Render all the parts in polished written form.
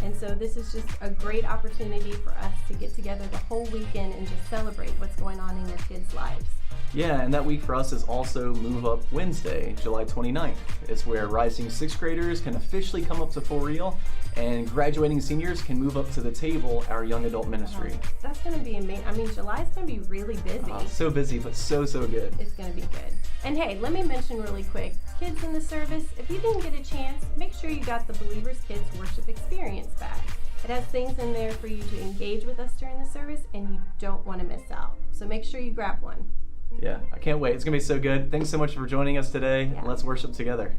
And so this is just a great opportunity for us to get together the whole weekend and just celebrate what's going on in your kids' lives. Yeah, and that week for us is also Move Up Wednesday, July 29th. It's where rising 6th graders can officially come up to For Real, and graduating seniors can move up to the table, our young adult ministry. That's going to be amazing. I mean, July's going to be really busy. So busy, but so good. It's going to be good. And hey, let me mention really quick, kids in the service, if you didn't get a chance, make sure you got the Believers Kids Worship Experience bag. It has things in there for you to engage with us during the service, and you don't want to miss out. So make sure you grab one. Yeah, I can't wait. It's going to be so good. Thanks so much for joining us today. Yeah. Let's worship together.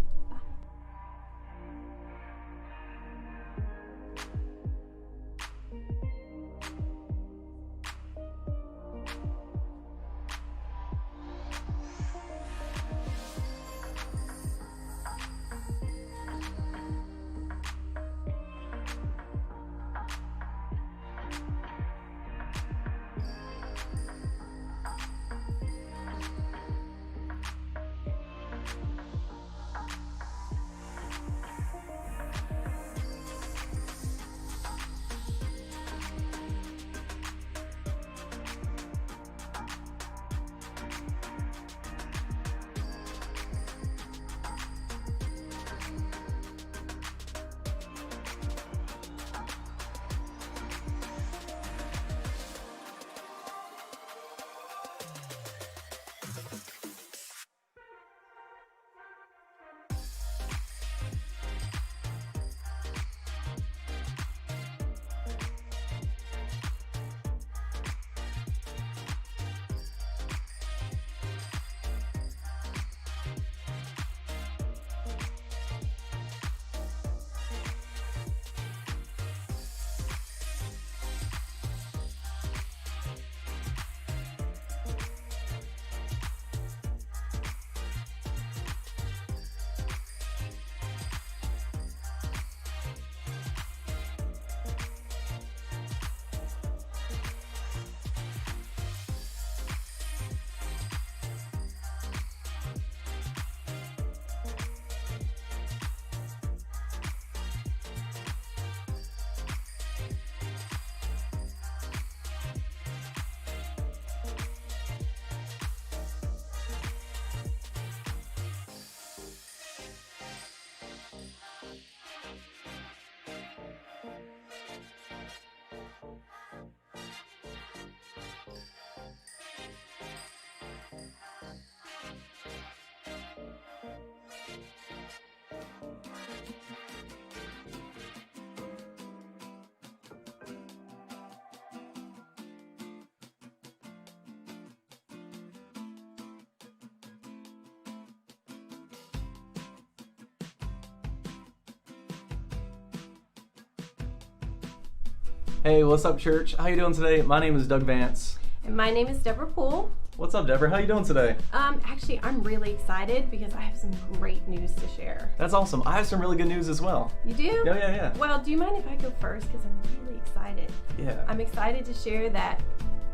Hey, what's up, church? How you doing today? My name is Doug Vance. And my name is Deborah Poole. What's up, Deborah? How you doing today? Actually, I'm really excited because I have some great news to share. That's awesome. I have some really good news as well. You do? Yeah. Well, do you mind if I go first? Because I'm really excited. Yeah. I'm excited to share that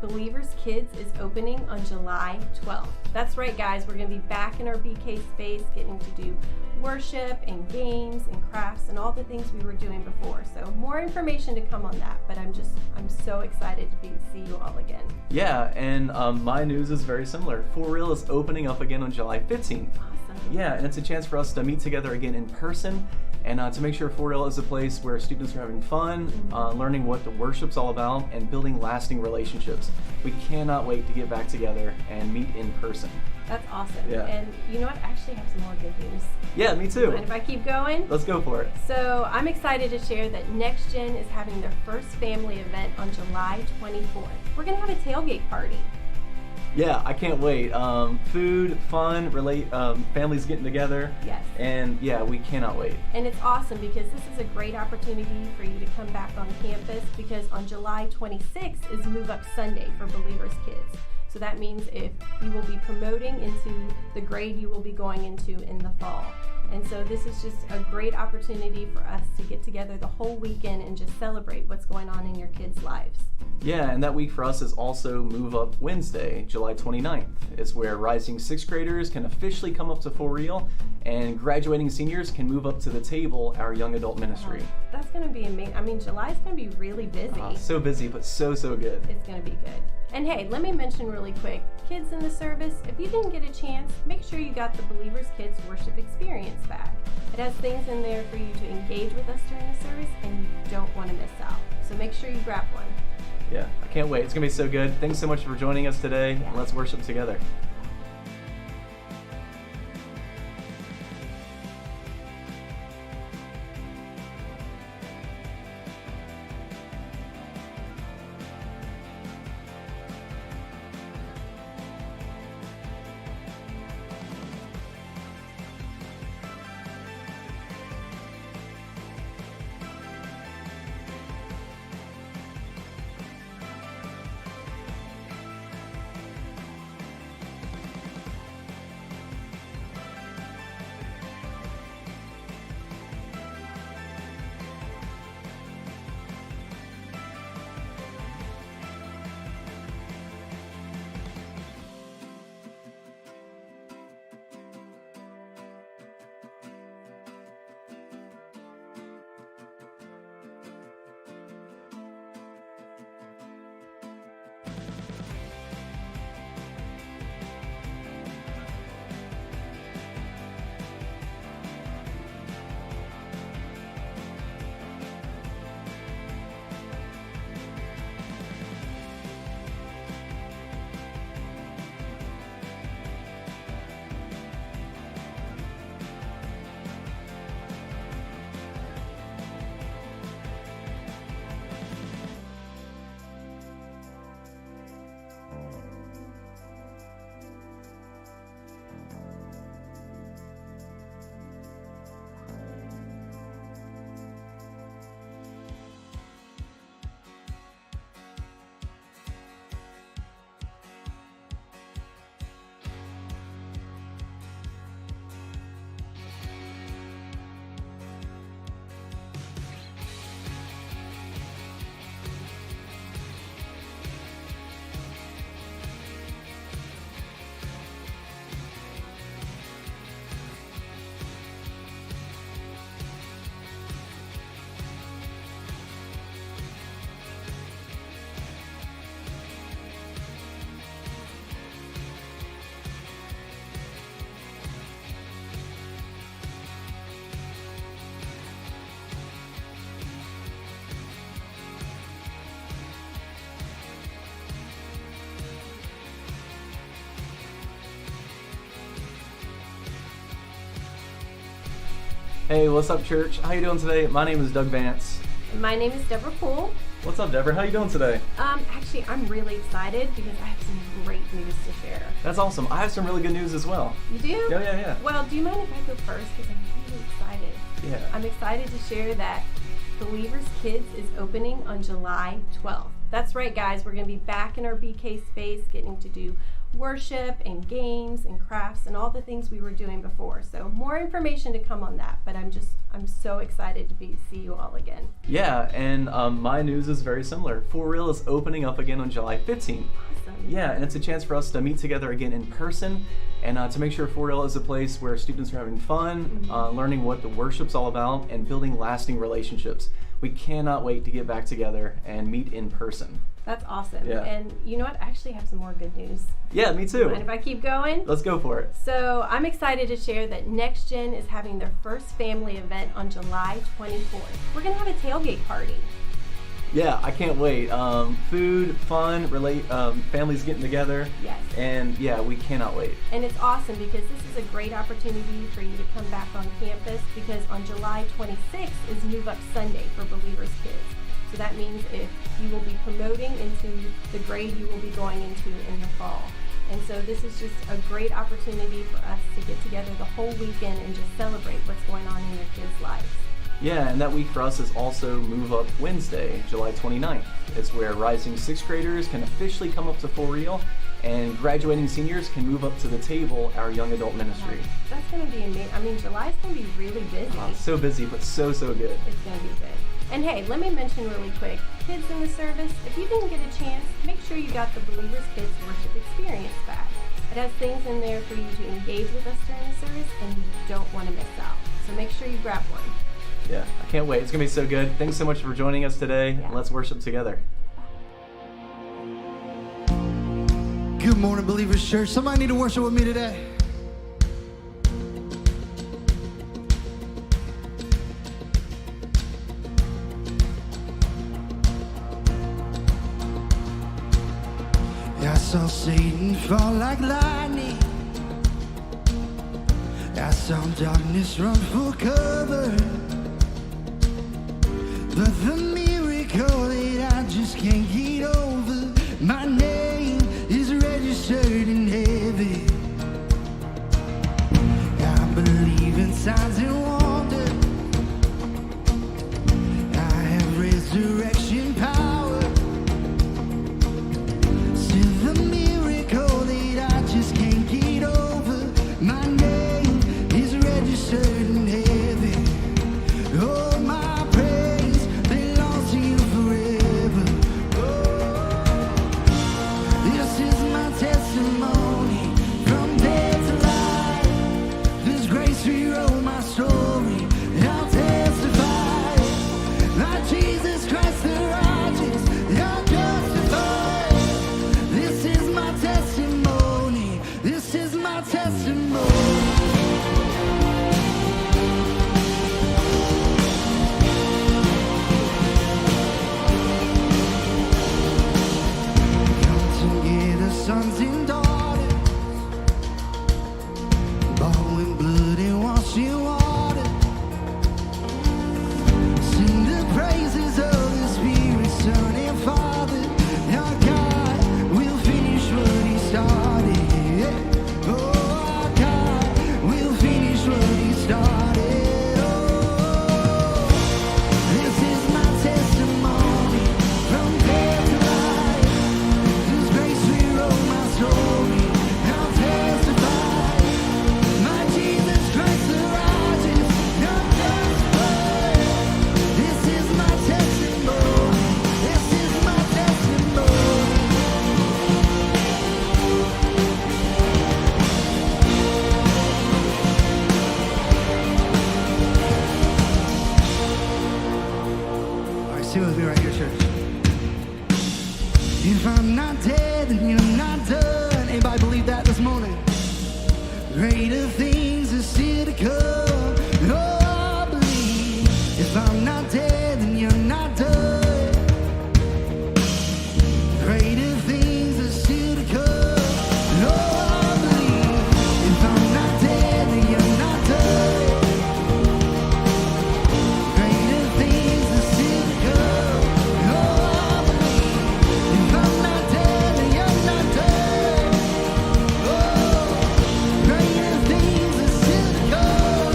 Believers Kids is opening on July 12th. That's right, guys. We're going to be back in our BK space, getting to do worship and games and crafts and all the things we were doing before. So more information to come on that, but I'm so excited to see you all again. Yeah, and my news is very similar. For Real is opening up again on July 15th. Awesome. Yeah, and it's a chance for us to meet together again in person and to make sure For Real is a place where students are having fun, learning what the worship's all about, and building lasting relationships. We cannot wait to get back together and meet in person. That's awesome. Yeah. And you know what? I actually have some more good news. Yeah, me too. And if I keep going? Let's go for it. So I'm excited to share that Next Gen is having their first family event on July 24th. We're going to have a tailgate party. Yeah, I can't wait. Food, fun, families getting together. Yes. And yeah, we cannot wait. And it's awesome because this is a great opportunity for you to come back on campus, because on July 26th is Move Up Sunday for Believers Kids. So that means if you will be promoting into the grade you will be going into in the fall. And so this is just a great opportunity for us to get together the whole weekend and just celebrate what's going on in your kids' lives. Yeah, and that week for us is also Move Up Wednesday, July 29th. It's where rising sixth graders can officially come up to For Real, and graduating seniors can move up to the table, our young adult ministry. That's going to be amazing. I mean, July's going to be really busy. So busy, but so good. It's going to be good. And hey, let me mention really quick, kids in the service, if you didn't get a chance, make sure you got the Believers Kids Worship Experience back. It has things in there for you to engage with us during the service, and you don't want to miss out. So make sure you grab one. Yeah, I can't wait. It's going to be so good. Thanks so much for joining us today. Yeah. Let's worship together. Hey, what's up, church? How you doing today? My name is Doug Vance. My name is Deborah Poole. What's up, Deborah? How you doing today? Actually, I'm really excited because I have some great news to share. That's awesome. I have some really good news as well. You do? Yeah. Well, do you mind if I go first? Because I'm really excited. Yeah. I'm excited to share that Believers Kids is opening on July 12th. That's right, guys. We're going to be back in our BK space, getting to do worship and games and crafts and all the things we were doing before. So more information to come on that, but I'm so excited to see you all again. Yeah, and my news is very similar. For Real is opening up again on July 15th. Awesome. Yeah, and it's a chance for us to meet together again in person and to make sure For Real is a place where students are having fun, learning what the worship's all about, and building lasting relationships. We cannot wait to get back together and meet in person. That's awesome. Yeah. And you know what? I actually have some more good news. Yeah, me too. And if I keep going? Let's go for it. So I'm excited to share that Next Gen is having their first family event on July 24th. We're going to have a tailgate party. Yeah, I can't wait. Food, fun, families getting together. Yes. And yeah, we cannot wait. And it's awesome because this is a great opportunity for you to come back on campus because on July 26th is Move Up Sunday for Believers Kids. So that means if you will be promoting into the grade you will be going into in the fall. And so this is just a great opportunity for us to get together the whole weekend and just celebrate what's going on in your kids' lives. Yeah, and that week for us is also Move Up Wednesday, July 29th. It's where rising sixth graders can officially come up to For Real, and graduating seniors can move up to the table our young adult ministry. That's going to be amazing. I mean, July's going to be really busy. So busy, but so good. It's going to be good. And hey, let me mention really quick, kids in the service, if you didn't get a chance, make sure you got the Believers Kids Worship Experience bag. It has things in there for you to engage with us during the service, and you don't want to miss out. So make sure you grab one. Yeah, I can't wait. It's going to be so good. Thanks so much for joining us today. Yeah. Let's worship together. Good morning, Believers Church. Somebody need to worship with me today. I saw Satan fall like lightning. I saw darkness run for cover. But the miracle that I just can't get over, my name is registered in heaven. I believe in signs and wonders. I have resurrection power. Still the miracle that I just can't get over, my name is registered in heaven. Oh, my praise belongs to you forever. This is my testimony from death to life. This grace rewrote my story. I'll testify that Jesus Christ the righteous, I'll justify. This is my testimony. This is my testimony. Come together, sons and daughters, bought in blood and washed in water. Sing the praises of the Spirit, Son and Father. Our God will finish what He started. Oh, our God will finish what He started. Oh, this is my testimony from death to life. His grace rewrote my story. I'll testify. My Jesus Christ the righteous, I'll testify. This is my testimony. This is my testimony. All right, sing with me right here, church. If I'm not dead, then you're not done. Anybody believe that this morning? Greater things are still to come. Oh, I believe. If I'm not dead, then you're not done. Greater things are still to come. Oh, I believe. If I'm not dead, then you're not done. Greater things are still to come. Oh, I believe. If I'm not dead, then you're not done. Oh, greater things are still to come.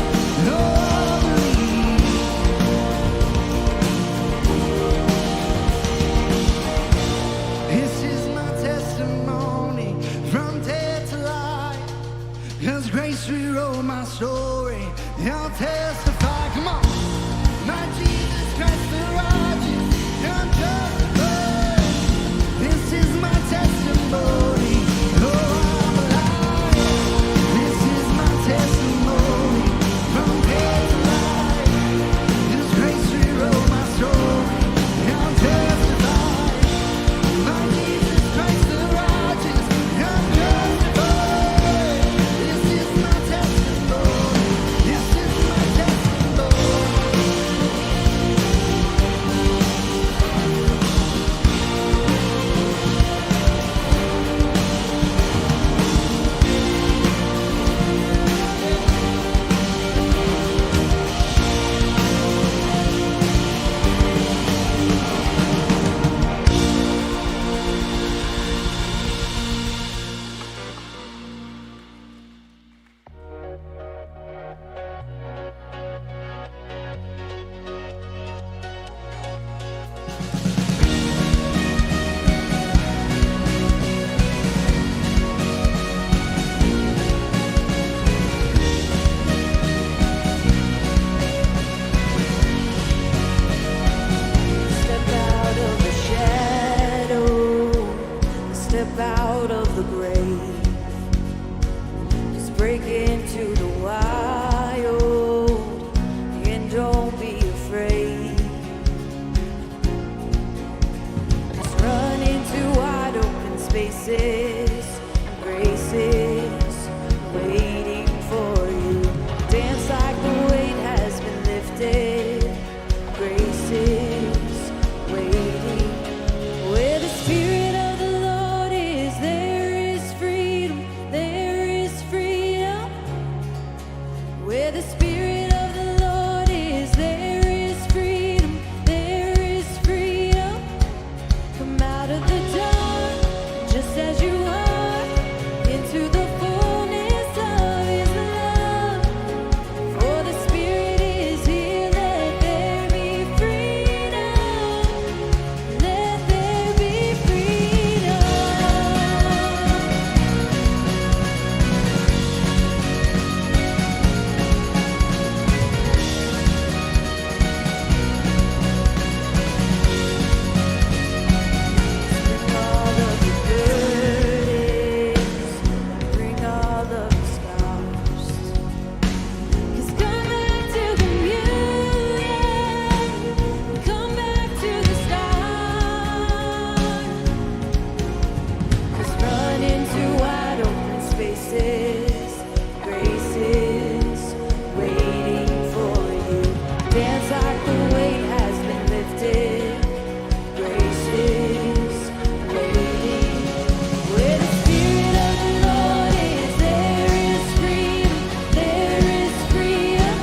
spaces, graces, waiting for you. Dance like the weight has been lifted, graces, waiting. Where the Spirit of the Lord is, there is freedom, there is freedom. Where the Spirit of the Lord is, there is freedom, there is freedom. Come out of the dark, just as you are, into the fullness of His love. For the Spirit is here, let there be freedom, let there be freedom. Bring all of the burdens, bring all of the scars. 'Cause come back to communion, come back to the start. 'Cause run into wide open spaces, graces, waiting for you. Dance like the weight has been lifted, graces, waiting. Where the Spirit of the Lord is, there is freedom, there is freedom.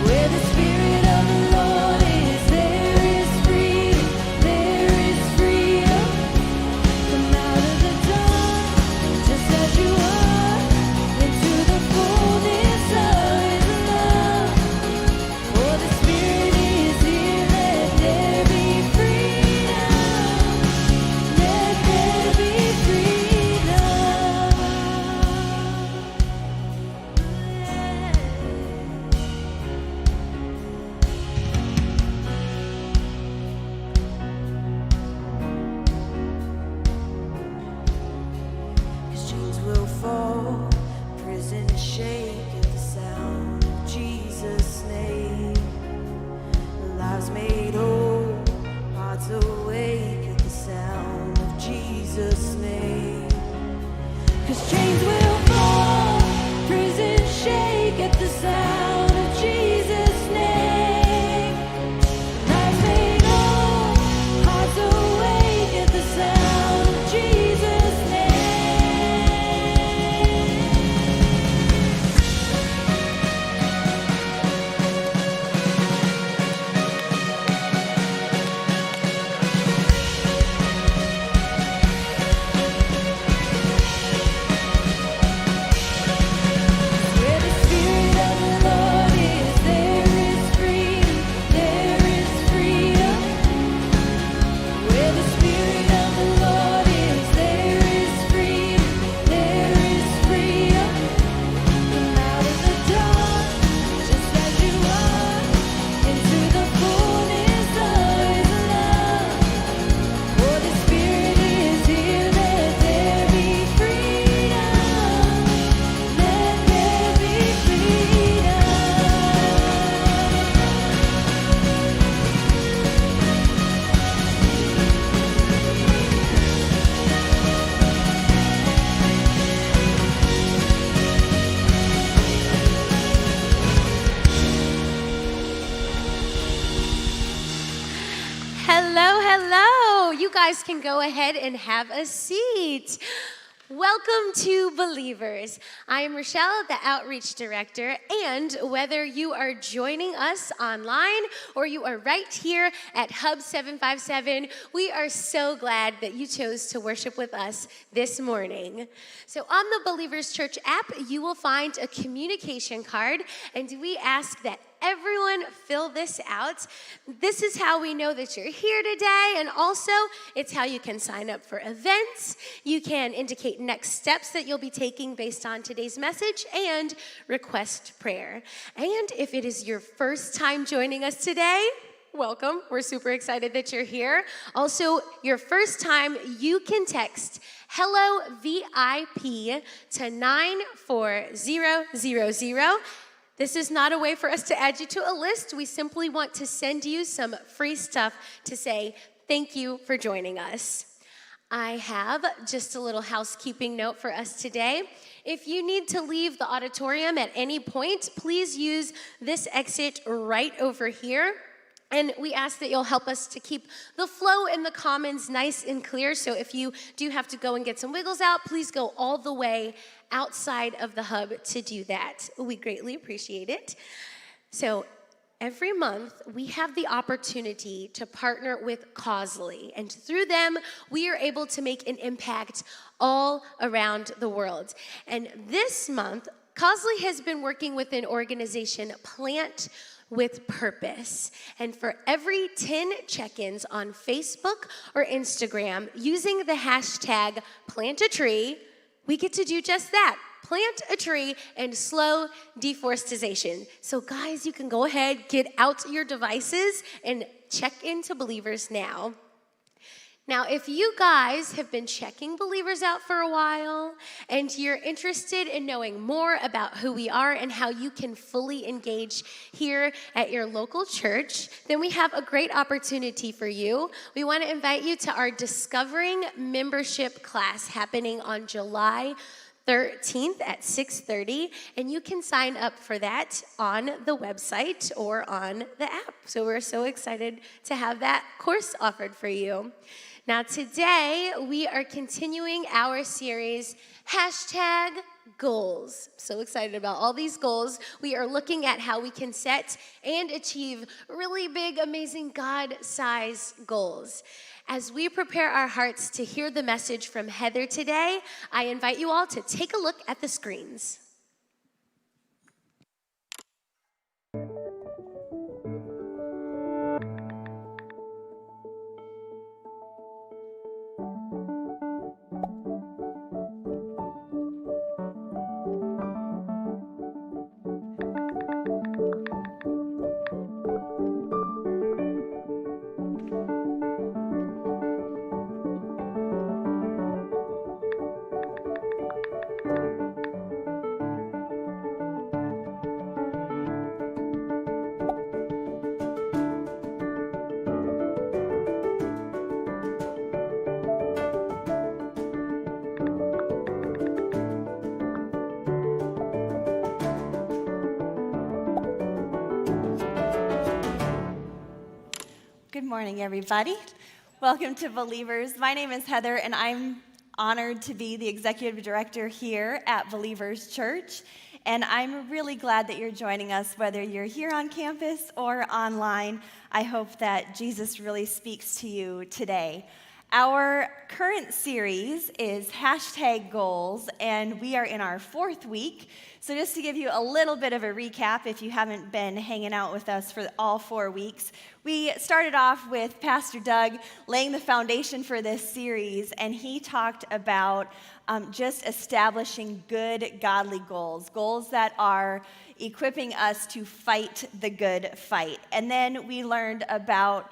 Where the Spirit of the Lord is, there is freedom, there is freedom. Come out of the dark, just as you are, into the fullness of His love. For the Spirit is here, let there be freedom, let there be freedom. Cause chains will fall, prisons shake at the sound of Jesus' name. Lives made whole, hearts awake at the sound of Jesus' name. 'Cause chains will fall, prisons shake at the sound of Jesus' name. Lives made whole, hearts awake at the sound of Jesus' name. Where the Spirit of the Lord is, there is freedom, there is freedom. Where the Spirit of the Lord is, there is freedom, there is freedom. Come out of the dark, just as you are, into the fullness of His love. For the Spirit is here, let there be freedom, let there be freedom. Hello, hello. You guys can go ahead and have a seat. Welcome to Believers. I am Rochelle, the Outreach Director, and whether you are joining us online or you are right here at Hub 757, we are so glad that you chose to worship with us this morning. So on the Believers Church app, you will find a communication card, and we ask that everyone fill this out. This is how we know that you're here today, and also it's how you can sign up for events. You can indicate next steps that you'll be taking based on today's message and request prayer. And if it is your first time joining us today, welcome. We're super excited that you're here. Also, your first time, you can text HELLO VIP to 94000. This is not a way for us to add you to a list. We simply want to send you some free stuff to say thank you for joining us. I have just a little housekeeping note for us today. If you need to leave the auditorium at any point, please use this exit right over here. And we ask that you'll help us to keep the flow in the commons nice and clear. So if you do have to go and get some wiggles out, please go all the way outside of the hub to do that. We greatly appreciate it. So every month, we have the opportunity to partner with Causely, and through them, we are able to make an impact all around the world. And this month, Causely has been working with an organization, Plant with Purpose. And for every 10 check-ins on Facebook or Instagram using the hashtag #PlantATree, we get to do just that. Plant a tree and slow deforestation. So guys, you can go ahead, get out your devices and check into Believers now. Now, if you guys have been checking Believers out for a while and you're interested in knowing more about who we are and how you can fully engage here at your local church, then we have a great opportunity for you. We want to invite you to our Discovering Membership class happening on July 13th at 6:30, and you can sign up for that on the website or on the app. So we're so excited to have that course offered for you. Now today, we are continuing our series, #Goals. So excited about all these goals. We are looking at how we can set and achieve really big, amazing God-sized goals. As we prepare our hearts to hear the message from Heather today, I invite you all to take a look at the screens. Good morning, everybody. Welcome to Believers. My name is Heather, and I'm honored to be the executive director here at Believers Church. And I'm really glad that you're joining us, whether you're here on campus or online. I hope that Jesus really speaks to you today. Our current series is #Goals, and we are in our 4th week. So just to give you a little bit of a recap, if you haven't been hanging out with us for all 4 weeks, we started off with Pastor Doug laying the foundation for this series, and he talked about just establishing good, godly goals, goals that are equipping us to fight the good fight. And then we learned about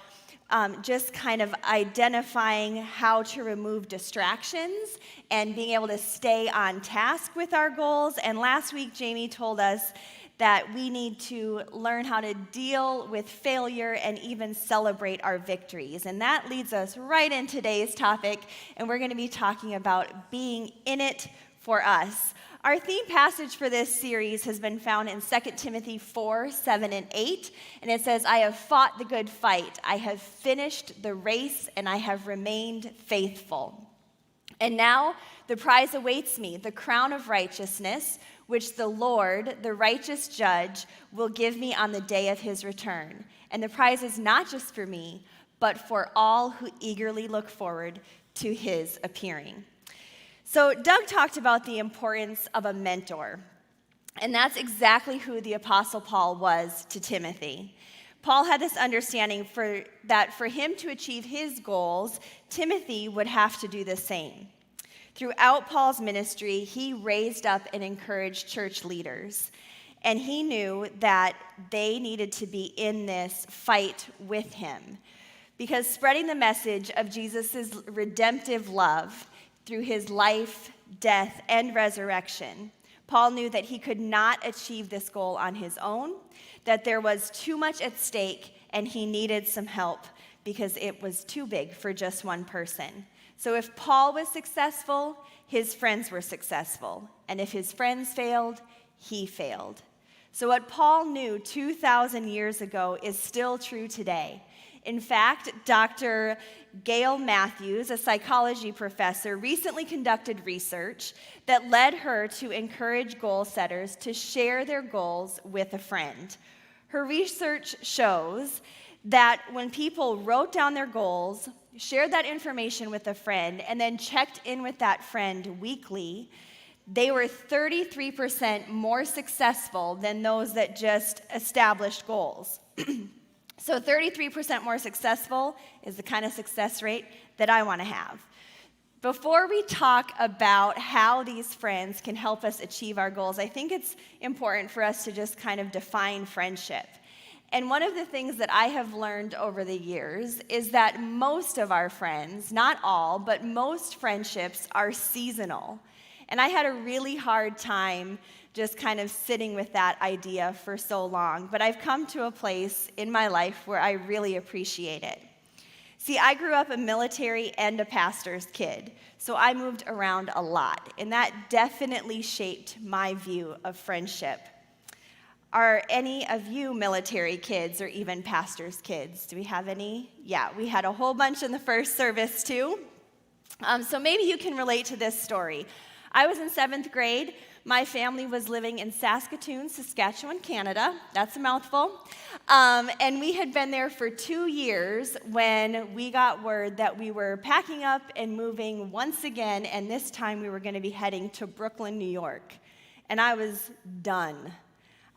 just kind of identifying how to remove distractions and being able to stay on task with our goals. And last week, Jamie told us that we need to learn how to deal with failure and even celebrate our victories. And that leads us right in today's topic, and we're going to be talking about being in it for us. Our theme passage for this series has been found in 2 Timothy 4:7-8, and it says, "I have fought the good fight, I have finished the race, and I have remained faithful. And now the prize awaits me, the crown of righteousness, which the Lord, the righteous judge, will give me on the day of his return. And the prize is not just for me, but for all who eagerly look forward to his appearing." So Doug talked about the importance of a mentor, and that's exactly who the Apostle Paul was to Timothy. Paul had this understanding that for him to achieve his goals, Timothy would have to do the same. Throughout Paul's ministry, he raised up and encouraged church leaders, and he knew that they needed to be in this fight with him, because spreading the message of Jesus' redemptive love through his life, death, and resurrection, Paul knew that he could not achieve this goal on his own, that there was too much at stake, and he needed some help because it was too big for just one person. So if Paul was successful, his friends were successful. And if his friends failed, he failed. So what Paul knew 2,000 years ago is still true today. In fact, Dr. Gail Matthews, a psychology professor, recently conducted research that led her to encourage goal setters to share their goals with a friend. Her research shows that when people wrote down their goals, shared that information with a friend, and then checked in with that friend weekly, they were 33% more successful than those that just established goals. So 33% more successful is the kind of success rate that I want to have. Before we talk about how these friends can help us achieve our goals, I think it's important for us to just kind of define friendship. And one of the things that I have learned over the years is that most of our friends, not all, but most friendships are seasonal. And I had a really hard time just kind of sitting with that idea for so long. But I've come to a place in my life where I really appreciate it. See, I grew up a military and a pastor's kid, so I moved around a lot, and that definitely shaped my view of friendship. Are any of you military kids or even pastor's kids? Do we have any? Yeah, we had a whole bunch in the first service too. So maybe you can relate to this story. I was in 7th grade. My family was living in Saskatoon, Saskatchewan, Canada. That's a mouthful. And we had been there for 2 years when we got word that we were packing up and moving once again, and this time we were going to be heading to Brooklyn, New York. And I was done.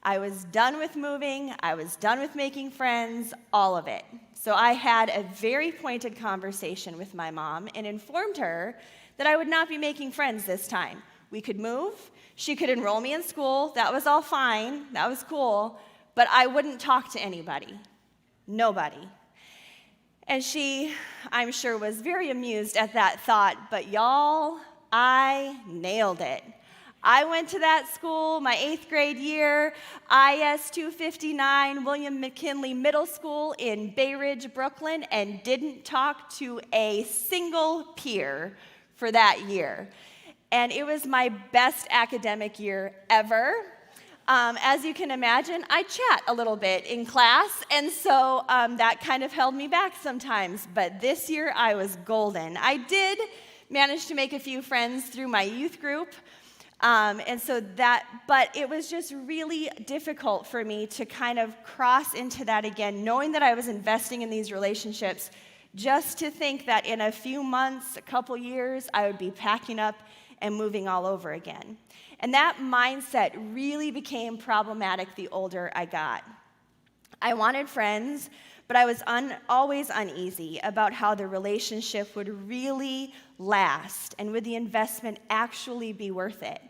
I was done with moving. I was done with making friends, all of it. So I had a very pointed conversation with my mom and informed her that I would not be making friends this time. We could move. She could enroll me in school. That was all fine. That was cool. But I wouldn't talk to anybody. Nobody. And she, I'm sure, was very amused at that thought. But y'all, I nailed it. I went to that school my 8th grade year, IS 259, William McKinley Middle School in Bay Ridge, Brooklyn, and didn't talk to a single peer for that year. And it was my best academic year ever. As you can imagine, I chat a little bit in class, and so that kind of held me back sometimes. But this year, I was golden. I did manage to make a few friends through my youth group, but it was just really difficult for me to kind of cross into that again, knowing that I was investing in these relationships, just to think that in a few months, a couple years, I would be packing up and moving all over again. And that mindset really became problematic the older I got. I wanted friends, but I was always uneasy about how the relationship would really last and would the investment actually be worth it.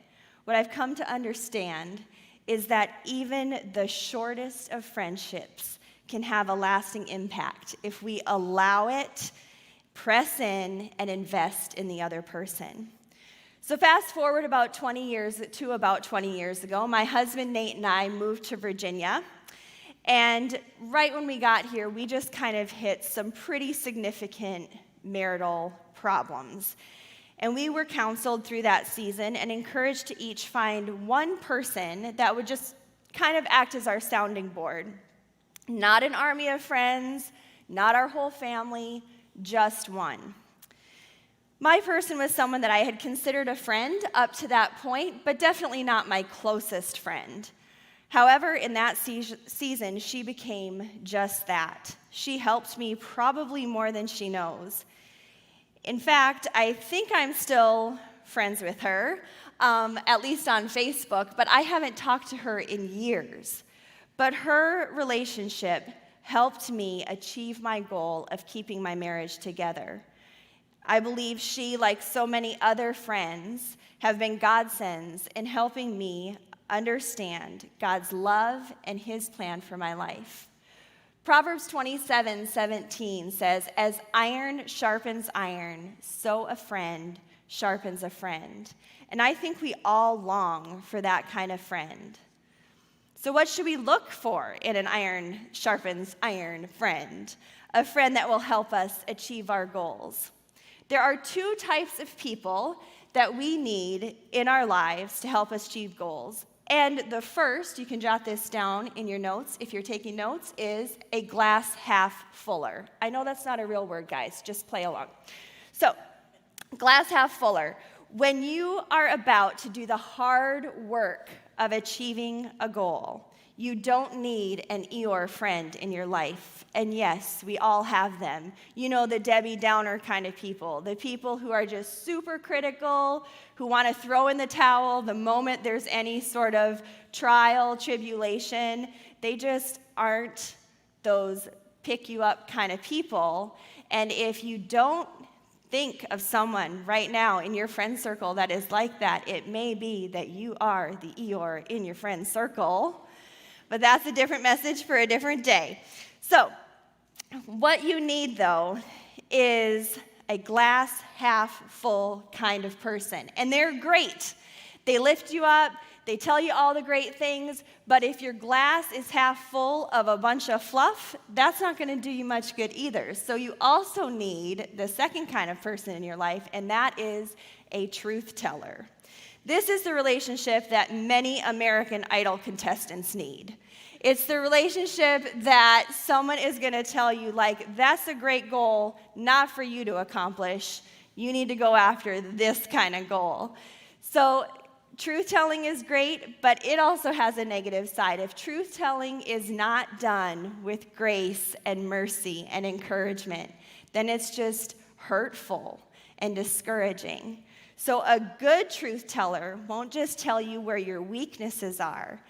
What I've come to understand is that even the shortest of friendships can have a lasting impact if we allow it, press in, and invest in the other person. So fast forward about 20 years ago, my husband Nate and I moved to Virginia. And right when we got here, we just kind of hit some pretty significant marital problems. And we were counseled through that season and encouraged to each find one person that would just kind of act as our sounding board. Not an army of friends, not our whole family, just one. My person was someone that I had considered a friend up to that point, but definitely not my closest friend. However, in that season, she became just that. She helped me probably more than she knows. In fact, I think I'm still friends with her, at least on Facebook, but I haven't talked to her in years. But her relationship helped me achieve my goal of keeping my marriage together. I believe she, like so many other friends, have been godsends in helping me understand God's love and his plan for my life. Proverbs 27:17 says, "As iron sharpens iron, so a friend sharpens a friend." And I think we all long for that kind of friend. So what should we look for in an iron sharpens iron friend? A friend that will help us achieve our goals. There are two types of people that we need in our lives to help us achieve goals. And the first, you can jot this down in your notes if you're taking notes, is a glass half fuller. I know that's not a real word, guys. Just play along. So, glass half fuller. When you are about to do the hard work of achieving a goal, you don't need an Eeyore friend in your life. And yes, we all have them. You know, the Debbie Downer kind of people, the people who are just super critical, who want to throw in the towel the moment there's any sort of trial, tribulation. They just aren't those pick you up kind of people. And if you don't think of someone right now in your friend circle that is like that, it may be that you are the Eeyore in your friend circle. But that's a different message for a different day. So, what you need, though, is a glass half full kind of person. And they're great. They lift you up, they tell you all the great things, but if your glass is half full of a bunch of fluff, that's not going to do you much good either. So, you also need the second kind of person in your life, and that is a truth teller. This is the relationship that many American Idol contestants need. It's the relationship that someone is going to tell you, like, that's a great goal, not for you to accomplish. You need to go after this kind of goal. So, truth-telling is great, but it also has a negative side. If truth-telling is not done with grace and mercy and encouragement, then it's just hurtful and discouraging. So a good truth teller won't just tell you where your weaknesses are.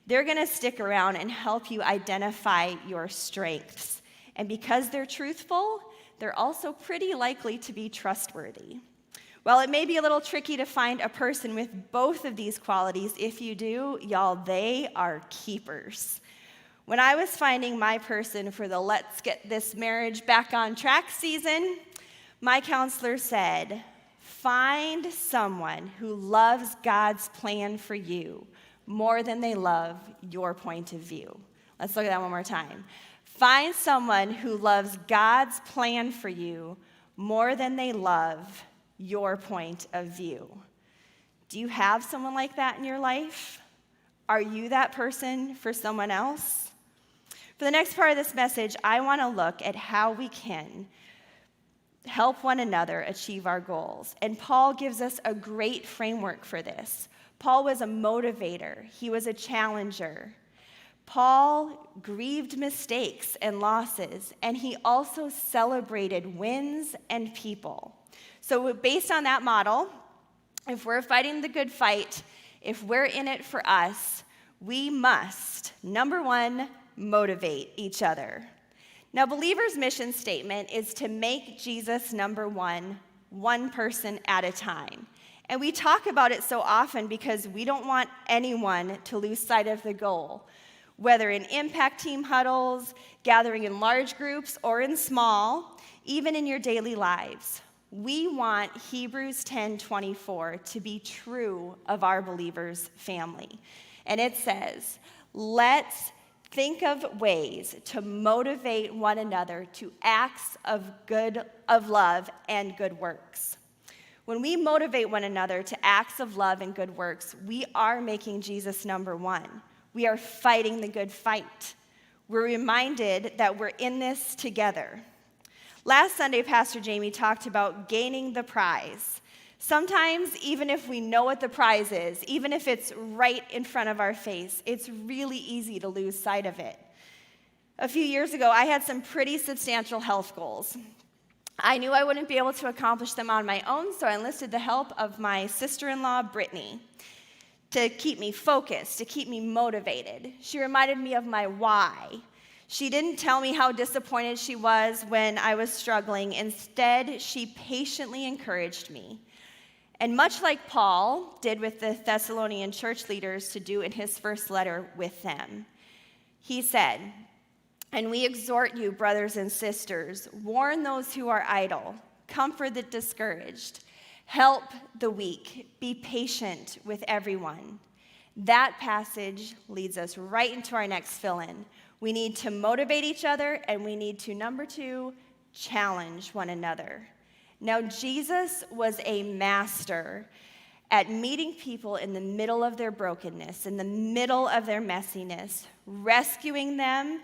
They're going to stick around and help you identify your strengths. And because they're truthful, they're also pretty likely to be trustworthy. While it may be a little tricky to find a person with both of these qualities, if you do, y'all, they are keepers. When I was finding my person for the Let's Get This Marriage Back on Track season, my counselor said, find someone who loves God's plan for you more than they love your point of view. Let's look at that one more time. Find someone who loves God's plan for you more than they love your point of view. Do you have someone like that in your life? Are you that person for someone else? For the next part of this message, I want to look at how we can help one another achieve our goals. And Paul gives us a great framework for this. Paul was a motivator. He was a challenger. Paul grieved mistakes and losses, and he also celebrated wins and people. So based on that model, if we're fighting the good fight, if we're in it for us, we must, number one, motivate each other. Now, Believer's mission statement is to make Jesus number one person at a time. And we talk about it so often because we don't want anyone to lose sight of the goal, whether in impact team huddles, gathering in large groups, or in small, even in your daily lives. We want Hebrews 10:24 to be true of our Believers family. And it says, let's think of ways to motivate one another to acts of love and good works. When we motivate one another to acts of love and good works, we are making Jesus number one. We are fighting the good fight. We're reminded that we're in this together. Last Sunday, Pastor Jamie talked about gaining the prize. Sometimes, even if we know what the prize is, even if it's right in front of our face, it's really easy to lose sight of it. A few years ago, I had some pretty substantial health goals. I knew I wouldn't be able to accomplish them on my own, so I enlisted the help of my sister-in-law, Brittany, to keep me focused, to keep me motivated. She reminded me of my why. She didn't tell me how disappointed she was when I was struggling. Instead, she patiently encouraged me. And much like Paul did with the Thessalonian church leaders to do in his first letter with them, he said, "And we exhort you, brothers and sisters, warn those who are idle, comfort the discouraged, help the weak, be patient with everyone." That passage leads us right into our next fill-in. We need to motivate each other, and we need to, number two, challenge one another. Now, Jesus was a master at meeting people in the middle of their brokenness, in the middle of their messiness, rescuing them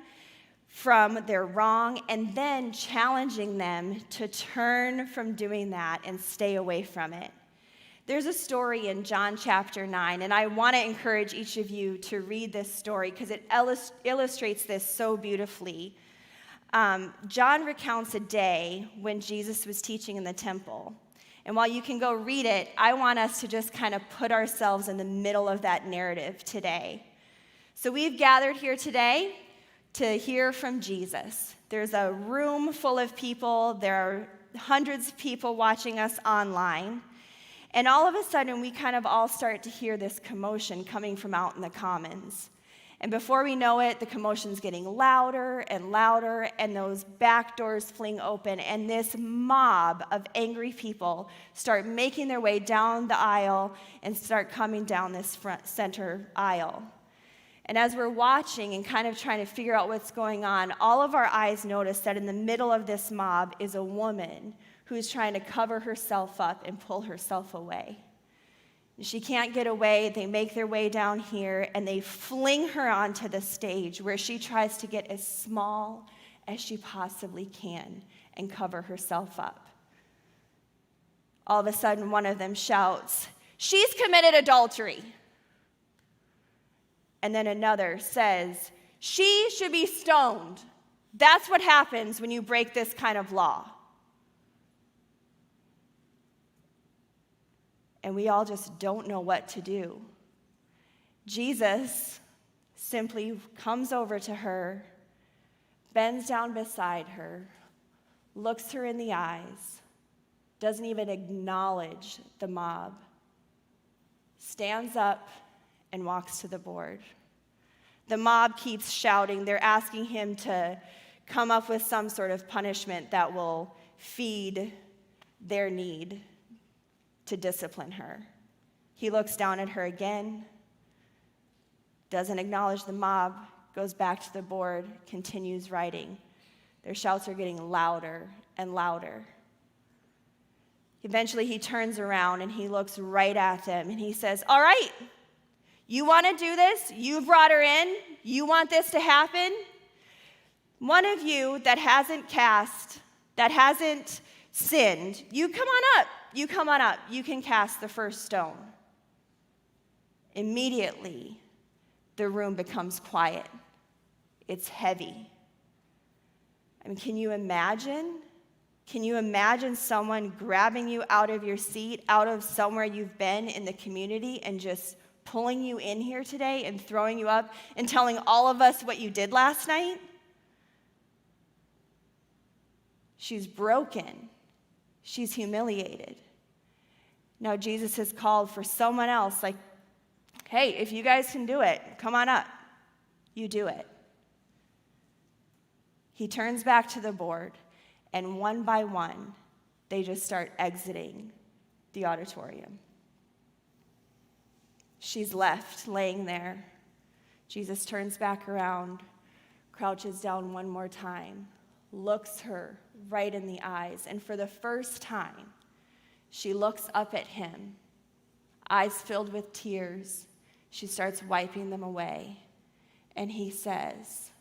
from their wrong, and then challenging them to turn from doing that and stay away from it. There's a story in John chapter 9, and I want to encourage each of you to read this story because it illustrates this so beautifully. John recounts a day when Jesus was teaching in the temple. And while you can go read it, I want us to just kind of put ourselves in the middle of that narrative today. So we've gathered here today to hear from Jesus. There's a room full of people. There are hundreds of people watching us online. And all of a sudden, we kind of all start to hear this commotion coming from out in the commons. And before we know it, the commotion's getting louder and louder, and those back doors fling open, and this mob of angry people start making their way down the aisle and start coming down this front center aisle. And as we're watching and kind of trying to figure out what's going on, all of our eyes notice that in the middle of this mob is a woman who's trying to cover herself up and pull herself away. She can't get away. They make their way down here, and they fling her onto the stage where she tries to get as small as she possibly can and cover herself up. All of a sudden, one of them shouts, "She's committed adultery." And then another says, "She should be stoned." That's what happens when you break this kind of law. And we all just don't know what to do. Jesus simply comes over to her, bends down beside her, looks her in the eyes, doesn't even acknowledge the mob, stands up and walks to the board. The mob keeps shouting. They're asking him to come up with some sort of punishment that will feed their need to discipline her. He looks down at her again, doesn't acknowledge the mob, goes back to the board, continues writing. Their shouts are getting louder and louder. Eventually, he turns around and he looks right at them and he says, "All right, you want to do this? You brought her in? You want this to happen? One of you that hasn't sinned, you come on up. You come on up. You can cast the first stone." Immediately, the room becomes quiet. It's heavy. I mean, can you imagine? Can you imagine someone grabbing you out of your seat, out of somewhere you've been in the community, and just pulling you in here today and throwing you up and telling all of us what you did last night? She's broken. She's humiliated. Now Jesus has called for someone else, like, "Hey, if you guys can do it, come on up. You do it." He turns back to the board, and one by one, they just start exiting the auditorium. She's left laying there. Jesus turns back around, crouches down one more time, looks her right in the eyes, and for the first time, she looks up at him, eyes filled with tears. She starts wiping them away, and he says,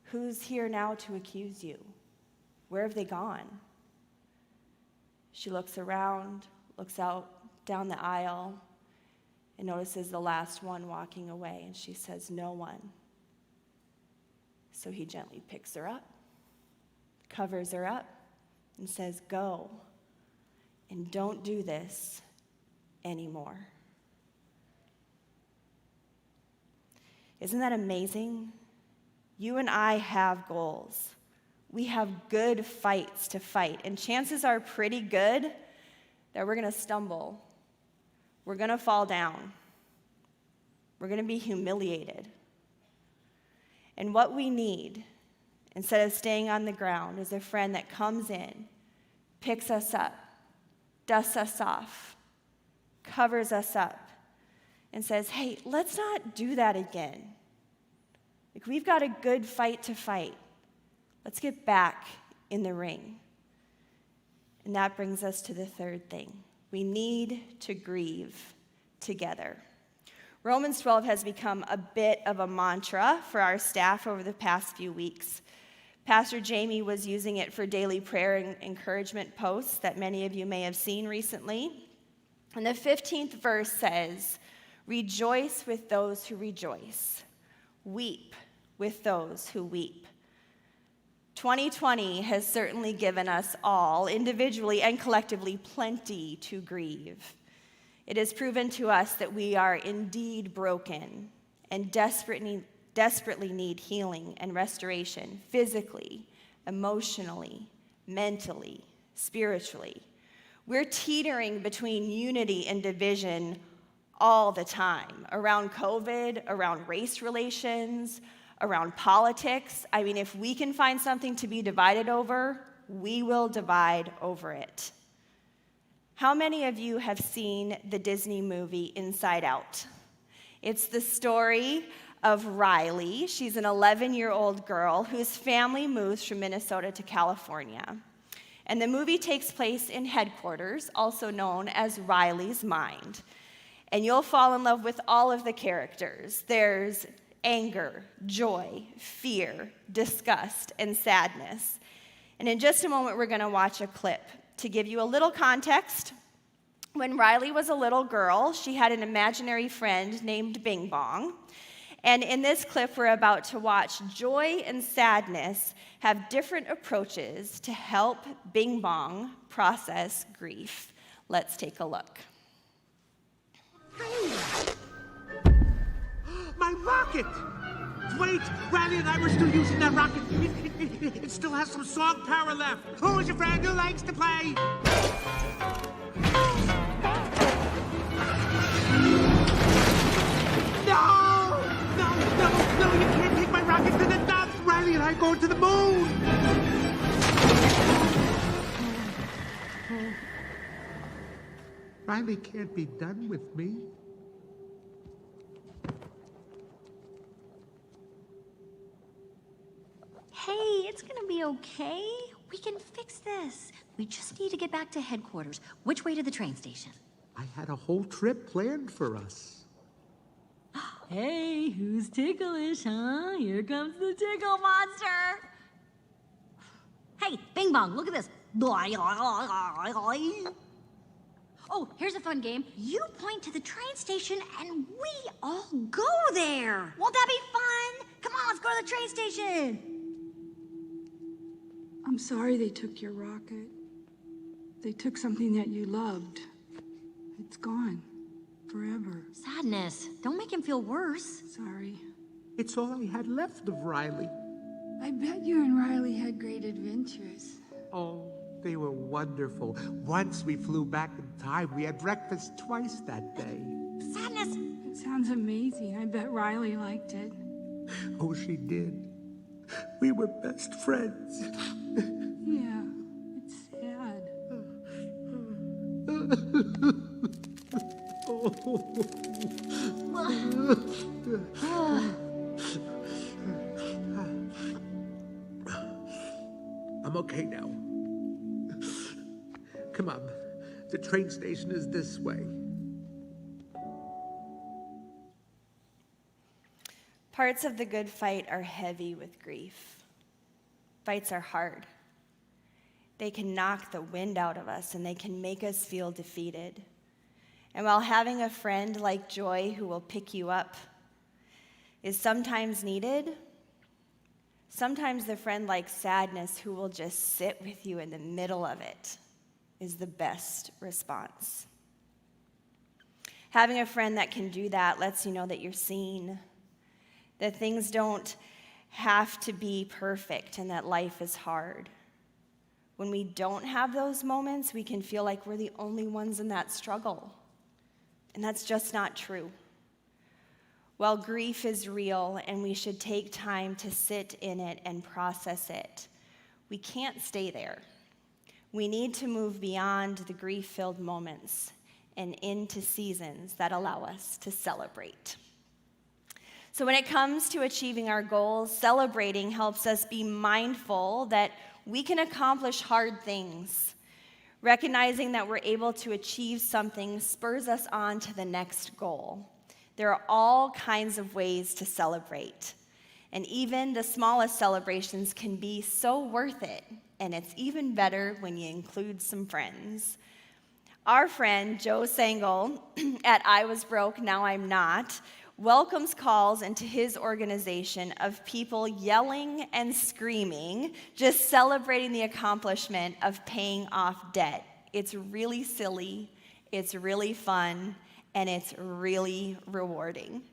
"Who's here now to accuse you? Where have they gone?" She looks around, looks out down the aisle, and notices the last one walking away, and she says, "No one." So he gently picks her up, covers her up, and says, "Go, and don't do this anymore." Isn't that amazing? You and I have goals. We have good fights to fight, and chances are pretty good that we're going to stumble. We're going to fall down. We're going to be humiliated. And what we need, instead of staying on the ground, is a friend that comes in, picks us up, dusts us off, covers us up, and says, "Hey, let's not do that again. Like, we've got a good fight to fight. Let's get back in the ring." And that brings us to the third thing. We need to grieve together. Romans 12 has become a bit of a mantra for our staff over the past few weeks. Pastor Jamie was using it for daily prayer and encouragement posts that many of you may have seen recently. And the 15th verse says, "Rejoice with those who rejoice. Weep with those who weep." 2020 has certainly given us all, individually and collectively, plenty to grieve. It has proven to us that we are indeed broken and desperately need healing and restoration, physically, emotionally, mentally, spiritually. We're teetering between unity and division all the time, around COVID, around race relations, around politics. I mean, if we can find something to be divided over, we will divide over it. How many of you have seen the Disney movie Inside Out? It's the story of Riley. She's an 11-year-old girl whose family moves from Minnesota to California. And the movie takes place in headquarters, also known as Riley's Mind. And you'll fall in love with all of the characters. There's anger, joy, fear, disgust, and sadness. And in just a moment, we're going to watch a clip. To give you a little context, when Riley was a little girl, she had an imaginary friend named Bing Bong. And in this clip we're about to watch, joy and sadness have different approaches to help Bing Bong process grief. Let's take a look. My rocket! Wait, Riley and I were still using that rocket. It still has some song power left. Who's your friend who likes to play? No, you can't take my rocket to the top. Riley and I are going to the moon. Riley can't be done with me. Hey, it's gonna be okay. We can fix this. We just need to get back to headquarters. Which way to the train station? I had a whole trip planned for us. Hey, who's ticklish, huh? Here comes the tickle monster. Hey, Bing Bong, look at this. Oh, here's a fun game. You point to the train station and we all go there. Won't that be fun? Come on, let's go to the train station. I'm sorry they took your rocket. They took something that you loved. It's gone. Forever. Sadness. Don't make him feel worse. Sorry. It's all I had left of Riley. I bet you and Riley had great adventures. Oh, they were wonderful. Once we flew back in time. We had breakfast twice that day. Sadness. It sounds amazing. I bet Riley liked it. Oh, she did. We were best friends. Yeah, it's sad. I'm okay now. Come on. The train station is this way. Parts of the good fight are heavy with grief. Fights are hard. They can knock the wind out of us and they can make us feel defeated. And while having a friend like Joy who will pick you up is sometimes needed, sometimes the friend like Sadness who will just sit with you in the middle of it is the best response. Having a friend that can do that lets you know that you're seen, that things don't have to be perfect and that life is hard. When we don't have those moments, we can feel like we're the only ones in that struggle. And that's just not true. While grief is real and we should take time to sit in it and process it, we can't stay there. We need to move beyond the grief-filled moments and into seasons that allow us to celebrate. So when it comes to achieving our goals, celebrating helps us be mindful that we can accomplish hard things. Recognizing that we're able to achieve something spurs us on to the next goal. There are all kinds of ways to celebrate, and even the smallest celebrations can be so worth it, and it's even better when you include some friends. Our friend Joe Sangel at I Was Broke, Now I'm Not welcomes calls into his organization of people yelling and screaming, just celebrating the accomplishment of paying off debt. It's really silly, it's really fun, and it's really rewarding.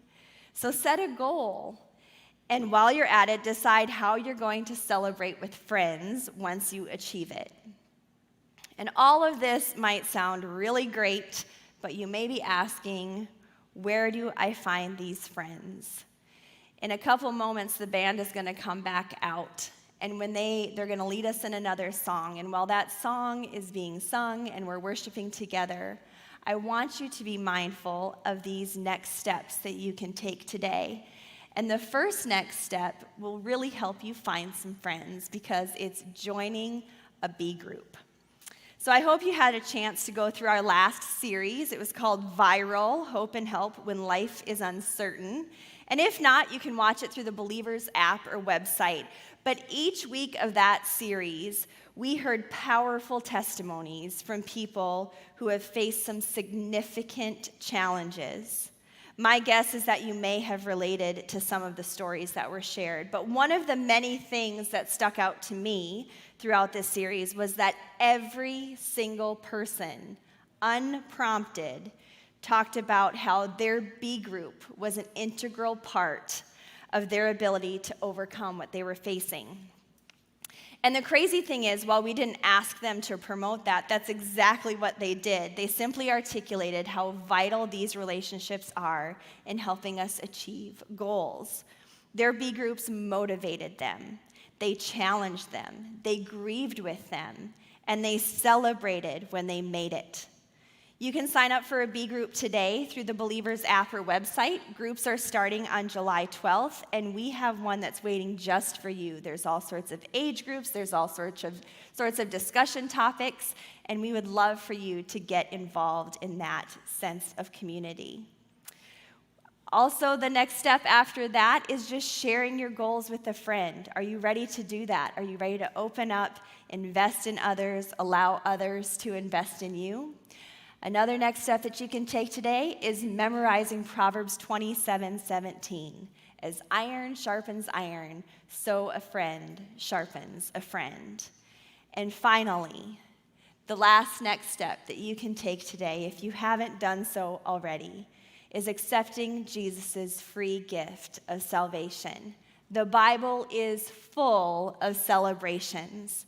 So set a goal, and while you're at it, decide how you're going to celebrate with friends once you achieve it. And all of this might sound really great, but you may be asking, where do I find these friends? In a couple moments, the band is going to come back out, and when they're going to lead us in another song. And while that song is being sung and we're worshiping together, I want you to be mindful of these next steps that you can take today. And the first next step will really help you find some friends because it's joining a B group. So I hope you had a chance to go through our last series. It was called Viral, Hope and Help When Life is Uncertain. And if not, you can watch it through the Believers app or website. But each week of that series, we heard powerful testimonies from people who have faced some significant challenges. My guess is that you may have related to some of the stories that were shared. But one of the many things that stuck out to me throughout this series was that every single person, unprompted, talked about how their B group was an integral part of their ability to overcome what they were facing. And the crazy thing is, while we didn't ask them to promote that, that's exactly what they did. They simply articulated how vital these relationships are in helping us achieve goals. Their B groups motivated them. They challenged them. They grieved with them. And they celebrated when they made it. You can sign up for a B group today through the Believers app or website. Groups are starting on July 12th, and we have one that's waiting just for you. There's all sorts of age groups, there's all sorts of discussion topics, and we would love for you to get involved in that sense of community. Also, the next step after that is just sharing your goals with a friend. Are you ready to do that? Are you ready to open up, invest in others, allow others to invest in you? Another next step that you can take today is memorizing Proverbs 27:17. As iron sharpens iron, so a friend sharpens a friend. And finally, the last next step that you can take today, if you haven't done so already, is accepting Jesus' free gift of salvation. The Bible is full of celebrations.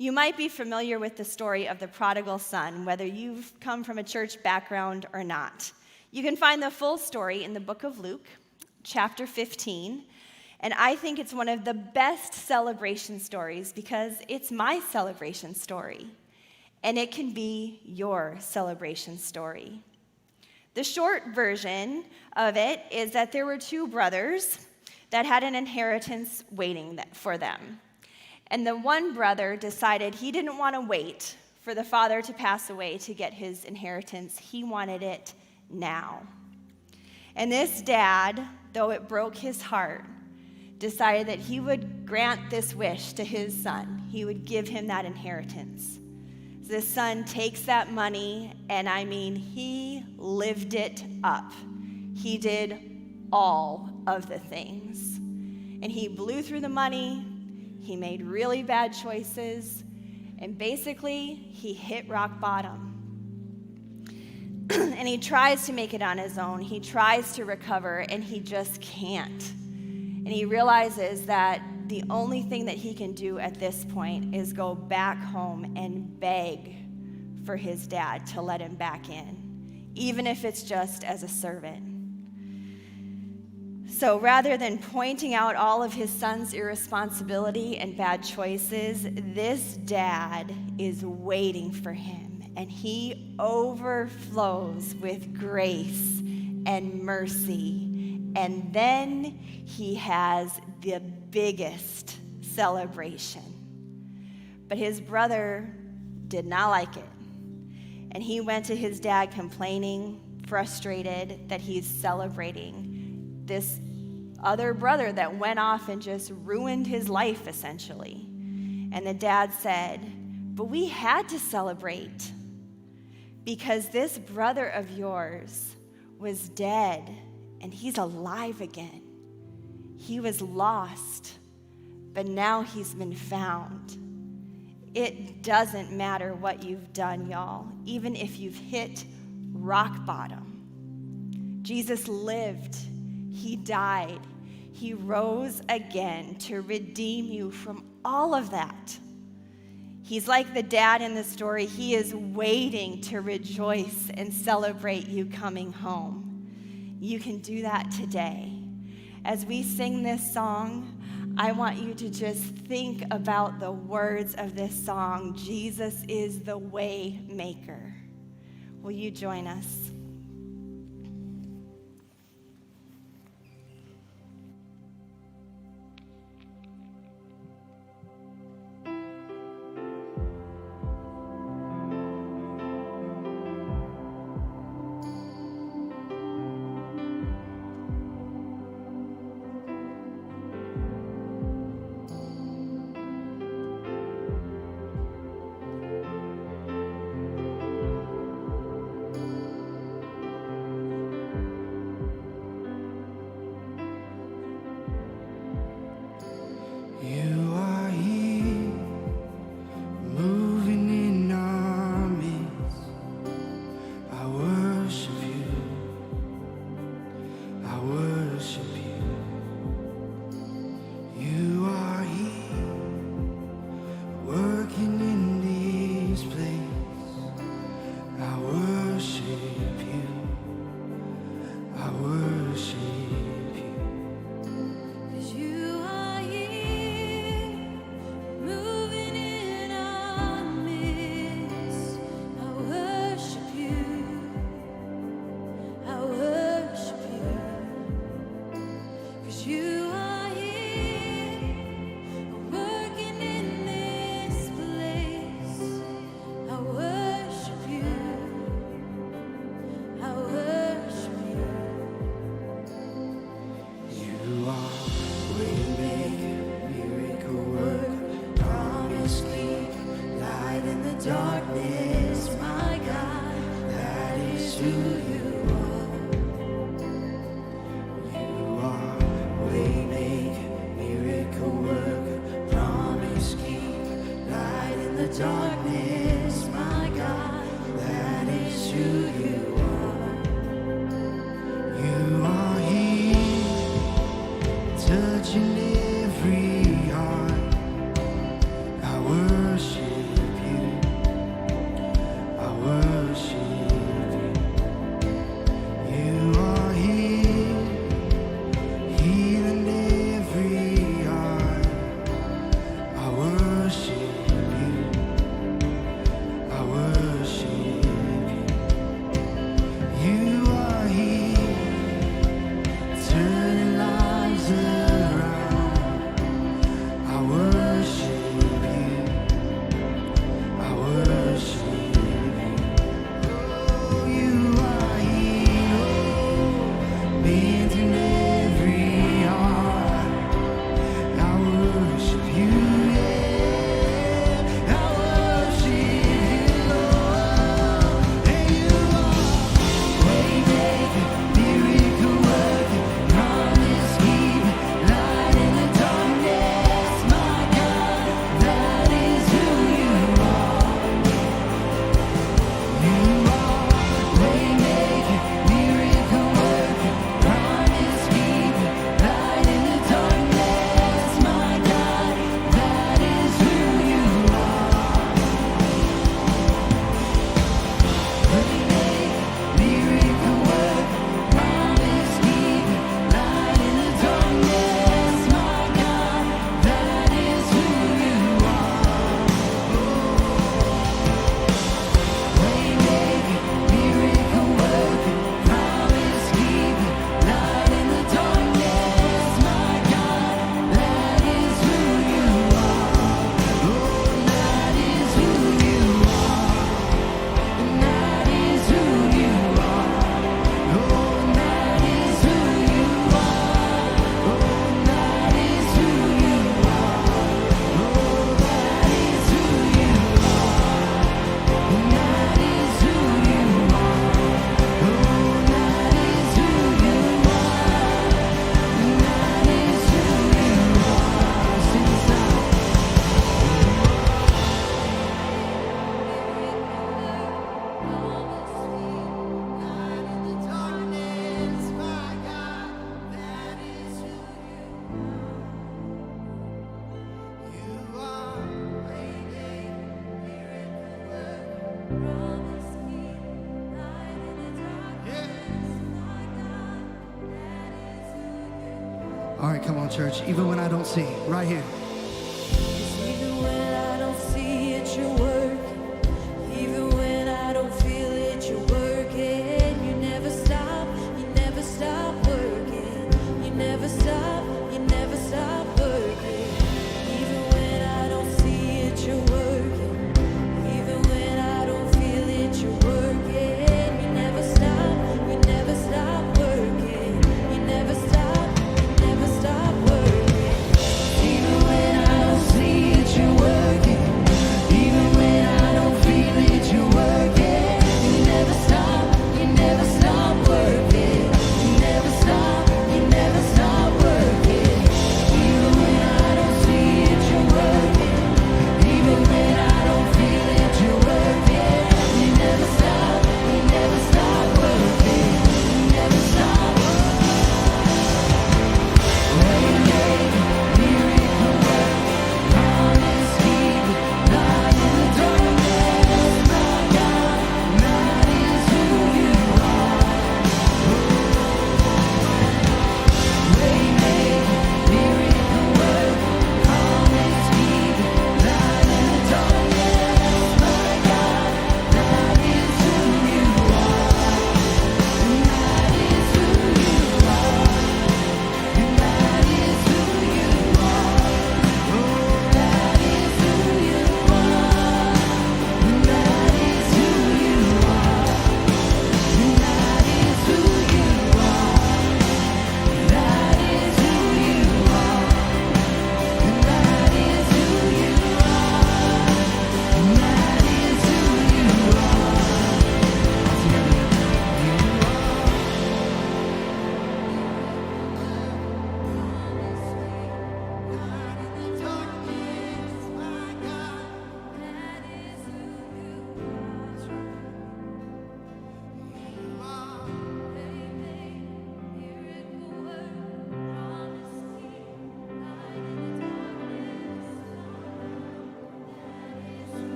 You might be familiar with the story of the prodigal son, whether you've come from a church background or not. You can find the full story in the book of Luke, chapter 15, and I think it's one of the best celebration stories because it's my celebration story, and it can be your celebration story. The short version of it is that there were two brothers that had an inheritance waiting for them. And the one brother decided he didn't want to wait for the father to pass away to get his inheritance. He wanted it now. And this dad, though it broke his heart, decided that he would grant this wish to his son. He would give him that inheritance. So the son takes that money, and he lived it up. He did all of the things. And he blew through the money. He made really bad choices, and basically, he hit rock bottom. And he tries to make it on his own. He tries to recover, and he just can't. And he realizes that the only thing that he can do at this point is go back home and beg for his dad to let him back in, even if it's just as a servant. So rather than pointing out all of his son's irresponsibility and bad choices, this dad is waiting for him, and he overflows with grace and mercy. And then he has the biggest celebration. But his brother did not like it. And he went to his dad complaining, frustrated that he's celebrating this other brother that went off and just ruined his life, essentially. And the dad said, "But we had to celebrate because this brother of yours was dead and he's alive again. He was lost, but now he's been found." It doesn't matter what you've done, y'all, even if you've hit rock bottom. Jesus lived, he died, he rose again to redeem you from all of that. He's like the dad in the story. He is waiting to rejoice and celebrate you coming home. You can do that today. As we sing this song, I want you to just think about the words of this song, Jesus is the way maker. Will you join us? You are here, moving in our midst. I worship you. I worship you. You are here, working in this place. I worship you. I worship you. 'Cause you are here, moving in our midst. I worship you. I worship you. 'Cause you are here, working in this place. I worship you. I worship you. You are waymaker, miracle worker, promise keeper, light in the darkness, my God, that is who you are. You are waymaker, miracle worker, promise keeper, light in the darkness, my God, that is who you are. You are here, touching every heart. I worship you. I worship you. You are here, healing every heart. I worship you. I worship you. All right, come on, church. Even when I don't see, right here. Even when I don't see it, you're working. Even when I don't feel it, you're working. You never stop working. You never stop working. Even when I don't see it, you're working. Even when I don't feel it, you're working. You never stop working. You never stop working. Even when I don't see it, you're working. Even when I don't feel it, you're working. You never stop working. You never stop working. Even when I don't see it, you're working. Even when I don't feel it, you're working. You never stop working. You never stop.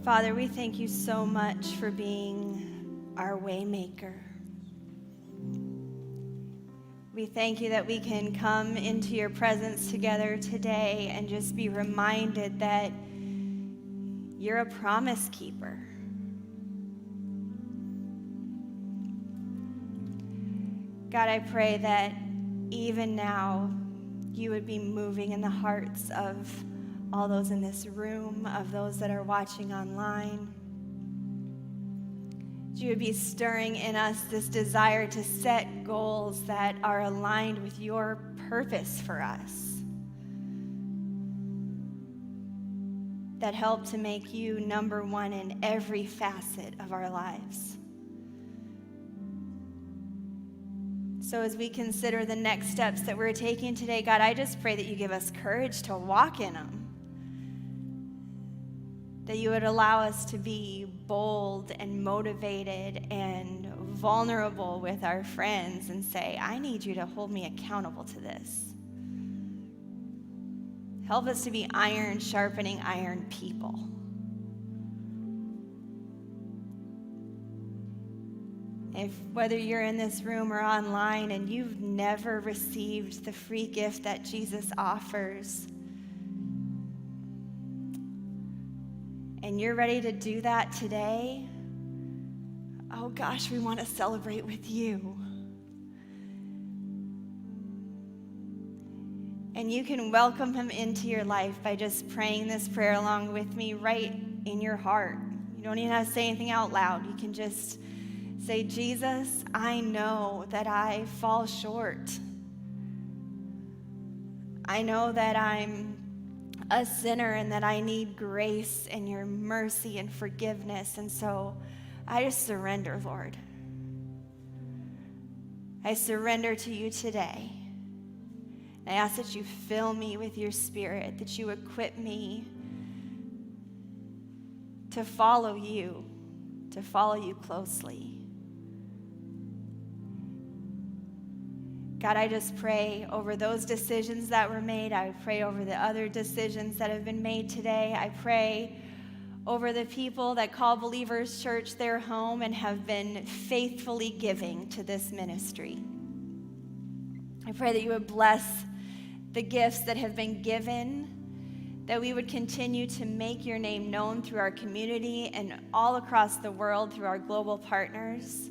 Father, we thank you so much for being our waymaker. We thank you that we can come into your presence together today and just be reminded that you're a promise keeper. God, I pray that even now you would be moving in the hearts of all those in this room, of those that are watching online. You would be stirring in us this desire to set goals that are aligned with your purpose for us, that help to make you number one in every facet of our lives. So as we consider the next steps that we're taking today, God, I just pray that you give us courage to walk in them, that you would allow us to be bold and motivated and vulnerable with our friends and say, I need you to hold me accountable to this. Help us to be iron sharpening iron people. If whether you're in this room or online and you've never received the free gift that Jesus offers, and you're ready to do that today, oh gosh, we want to celebrate with you. And you can welcome him into your life by just praying this prayer along with me right in your heart. You don't even have to say anything out loud. You can just say, Jesus, I know that I fall short. I know that I'm a sinner and that I need grace and your mercy and forgiveness. And so I just surrender, Lord. I surrender to you today. I ask that you fill me with your spirit, that you equip me to follow you closely. God, I just pray over those decisions that were made. I pray over the other decisions that have been made today. I pray over the people that call Believers Church their home and have been faithfully giving to this ministry. I pray that you would bless the gifts that have been given, that we would continue to make your name known through our community and all across the world through our global partners.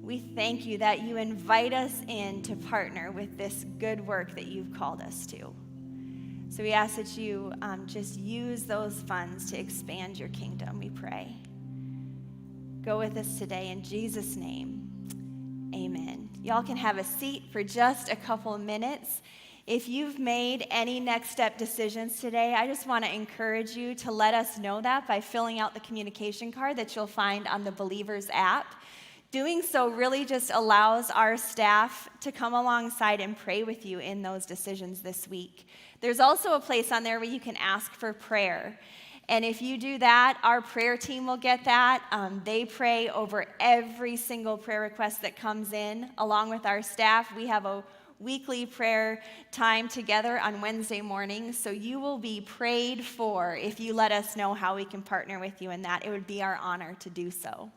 We thank you that you invite us in to partner with this good work that you've called us to. So we ask that you just use those funds to expand your kingdom, we pray. Go with us today in Jesus' name. Amen. Y'all can have a seat for just a couple of minutes. If you've made any next step decisions today, I just want to encourage you to let us know that by filling out the communication card that you'll find on the Believers app. Doing so really just allows our staff to come alongside and pray with you in those decisions this week. There's also a place on there where you can ask for prayer. And if you do that, our prayer team will get that. They pray over every single prayer request that comes in, along with our staff. We have a weekly prayer time together on Wednesday mornings, so you will be prayed for if you let us know how we can partner with you in that. It would be our honor to do so.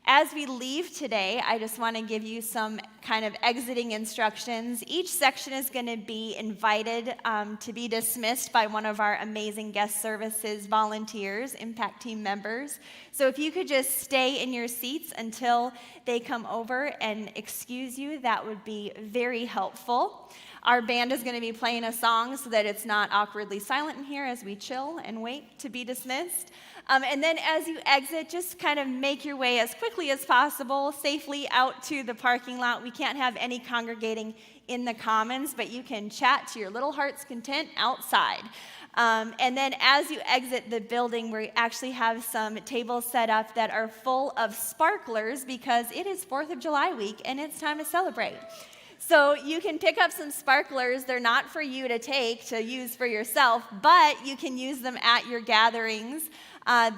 As we leave today, I just want to give you some kind of exiting instructions. Each section is going to be invited to be dismissed by one of our amazing guest services volunteers, impact team members. So if you could just stay in your seats until they come over and excuse you, that would be very helpful. Our band is going to be playing a song so that it's not awkwardly silent in here as we chill and wait to be dismissed. And then as you exit, just kind of make your way as quickly as possible safely out to the parking lot. We can't have any congregating in the commons, but you can chat to your little heart's content outside. And then as you exit the building, we actually have some tables set up that are full of sparklers because it is 4th of July week and it's time to celebrate. So you can pick up some sparklers. They're not for you to take to use for yourself, but you can use them at your gatherings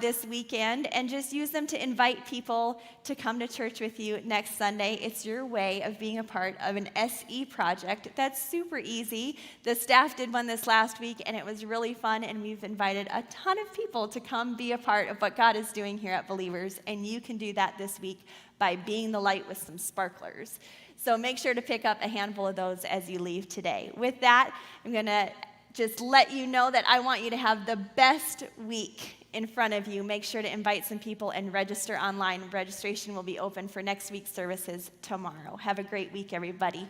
this weekend and just use them to invite people to come to church with you next Sunday. It's your way of being a part of an SE project. That's super easy. The staff did one this last week, and it was really fun, and we've invited a ton of people to come be a part of what God is doing here at Believers, and you can do that this week by being the light with some sparklers. So make sure to pick up a handful of those as you leave today. With that, I'm going to just let you know that I want you to have the best week in front of you. Make sure to invite some people and register online. Registration will be open for next week's services tomorrow. Have a great week, everybody.